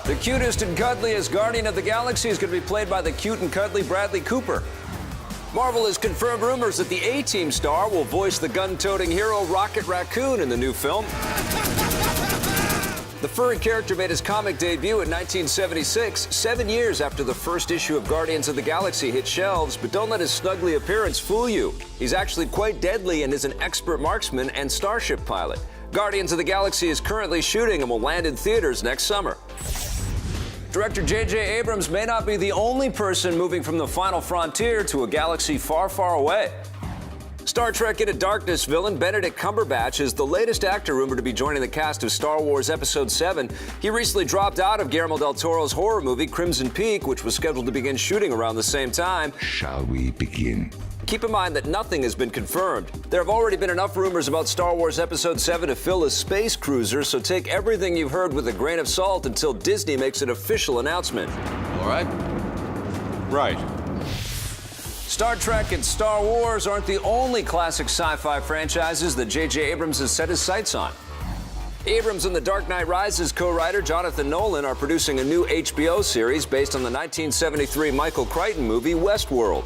The cutest and cuddliest Guardian of the Galaxy is going to be played by the cute and cuddly Bradley Cooper. Marvel has confirmed rumors that the A-Team star will voice the gun-toting hero Rocket Raccoon in the new film. The furry character made his comic debut in 1976, 7 years after the first issue of Guardians of the Galaxy hit shelves, but don't let his snuggly appearance fool you. He's actually quite deadly and is an expert marksman and starship pilot. Guardians of the Galaxy is currently shooting and will land in theaters next summer. Director J.J. Abrams may not be the only person moving from the final frontier to a galaxy far, far away. Star Trek Into Darkness villain Benedict Cumberbatch is the latest actor rumored to be joining the cast of Star Wars Episode VII. He recently dropped out of Guillermo del Toro's horror movie Crimson Peak, which was scheduled to begin shooting around the same time. Shall we begin? Keep in mind that nothing has been confirmed. There have already been enough rumors about Star Wars Episode VII to fill a space cruiser, so take everything you've heard with a grain of salt until Disney makes an official announcement. All right? Right. Star Trek and Star Wars aren't the only classic sci-fi franchises that J.J. Abrams has set his sights on. Abrams and The Dark Knight Rises co-writer Jonathan Nolan are producing a new HBO series based on the 1973 Michael Crichton movie Westworld.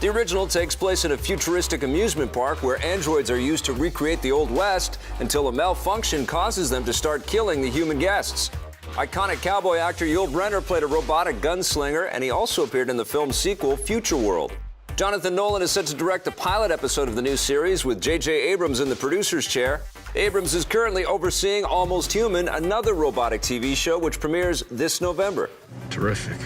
The original takes place in a futuristic amusement park where androids are used to recreate the Old West until a malfunction causes them to start killing the human guests. Iconic cowboy actor Yul Brynner played a robotic gunslinger, and he also appeared in the film's sequel, Future World. Jonathan Nolan is set to direct the pilot episode of the new series with J.J. Abrams in the producer's chair. Abrams is currently overseeing Almost Human, another robotic TV show which premieres this November. Terrific.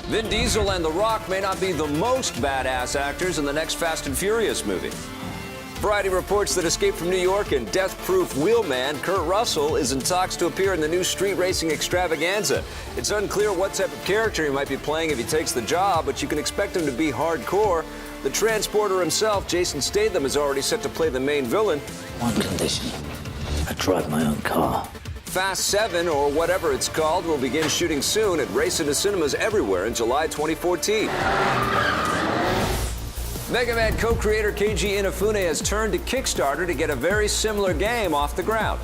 Vin Diesel and The Rock may not be the most badass actors in the next Fast and Furious movie. Variety reports that Escape from New York and Death Proof Wheelman Kurt Russell is in talks to appear in the new street racing extravaganza. It's unclear what type of character he might be playing if he takes the job, but you can expect him to be hardcore. The transporter himself, Jason Statham, is already set to play the main villain. One condition: I drive my own car. Fast 7, or whatever it's called, will begin shooting soon and race into cinemas everywhere in July 2014. Mega Man co-creator Keiji Inafune has turned to Kickstarter to get a very similar game off the ground.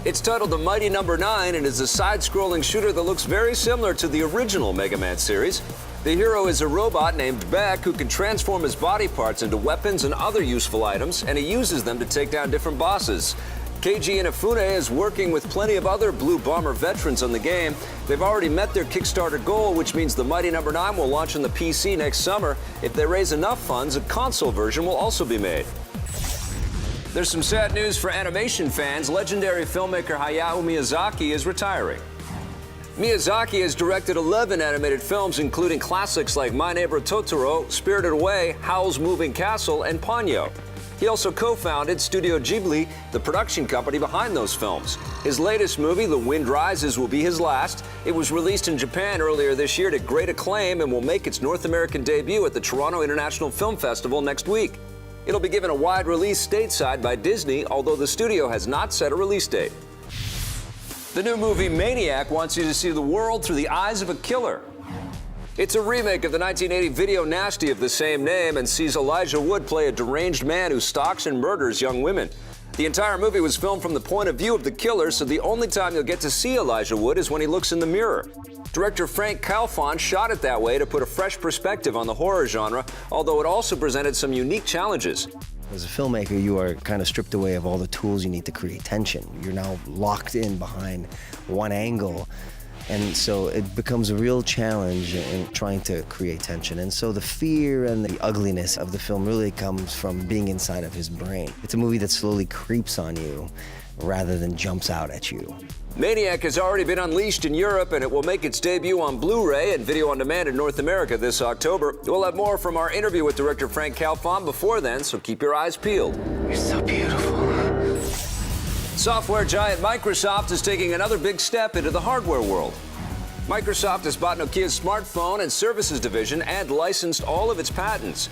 It's titled The Mighty No. 9 and is a side-scrolling shooter that looks very similar to the original Mega Man series. The hero is a robot named Beck who can transform his body parts into weapons and other useful items, and he uses them to take down different bosses. Keiji Inafune is working with plenty of other Blue Bomber veterans on the game. They've already met their Kickstarter goal, which means the Mighty No. 9 will launch on the PC next summer. If they raise enough funds, a console version will also be made. There's some sad news for animation fans. Legendary filmmaker Hayao Miyazaki is retiring. Miyazaki has directed 11 animated films, including classics like My Neighbor Totoro, Spirited Away, Howl's Moving Castle, and Ponyo. He also co-founded Studio Ghibli, the production company behind those films. His latest movie, The Wind Rises, will be his last. It was released in Japan earlier this year to great acclaim and will make its North American debut at the Toronto International Film Festival next week. It'll be given a wide release stateside by Disney, although the studio has not set a release date. The new movie Maniac wants you to see the world through the eyes of a killer. It's a remake of the 1980 video Nasty of the same name and sees Elijah Wood play a deranged man who stalks and murders young women. The entire movie was filmed from the point of view of the killer, so the only time you'll get to see Elijah Wood is when he looks in the mirror. Director Frank Calfon shot it that way to put a fresh perspective on the horror genre, although it also presented some unique challenges. As a filmmaker, you are kind of stripped away of all the tools you need to create tension. You're now locked in behind one angle. And so it becomes a real challenge in trying to create tension. And so the fear and the ugliness of the film really comes from being inside of his brain. It's a movie that slowly creeps on you rather than jumps out at you. Maniac has already been unleashed in Europe, and it will make its debut on Blu-ray and video on demand in North America this October. We'll have more from our interview with director Frank Calfon before then, so keep your eyes peeled. You're so beautiful. Software giant Microsoft is taking another big step into the hardware world. Microsoft has bought Nokia's smartphone and services division and licensed all of its patents.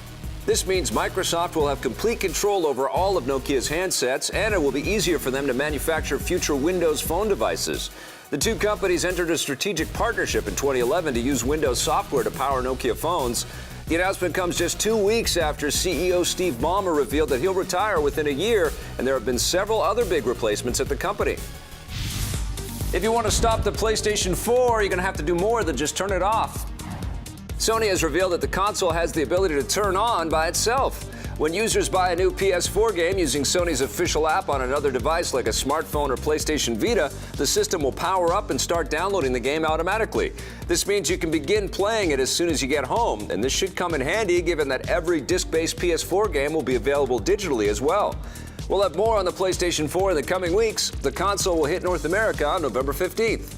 This means Microsoft will have complete control over all of Nokia's handsets, and it will be easier for them to manufacture future Windows Phone devices. The two companies entered a strategic partnership in 2011 to use Windows software to power Nokia phones. The announcement comes just 2 weeks after CEO Steve Ballmer revealed that he'll retire within a year, and there have been several other big replacements at the company. If you want to stop the PlayStation 4, you're going to have to do more than just turn it off. Sony has revealed that the console has the ability to turn on by itself. When users buy a new PS4 game using Sony's official app on another device like a smartphone or PlayStation Vita, the system will power up and start downloading the game automatically. This means you can begin playing it as soon as you get home, and this should come in handy given that every disc-based PS4 game will be available digitally as well. We'll have more on the PlayStation 4 in the coming weeks. The console will hit North America on November 15th.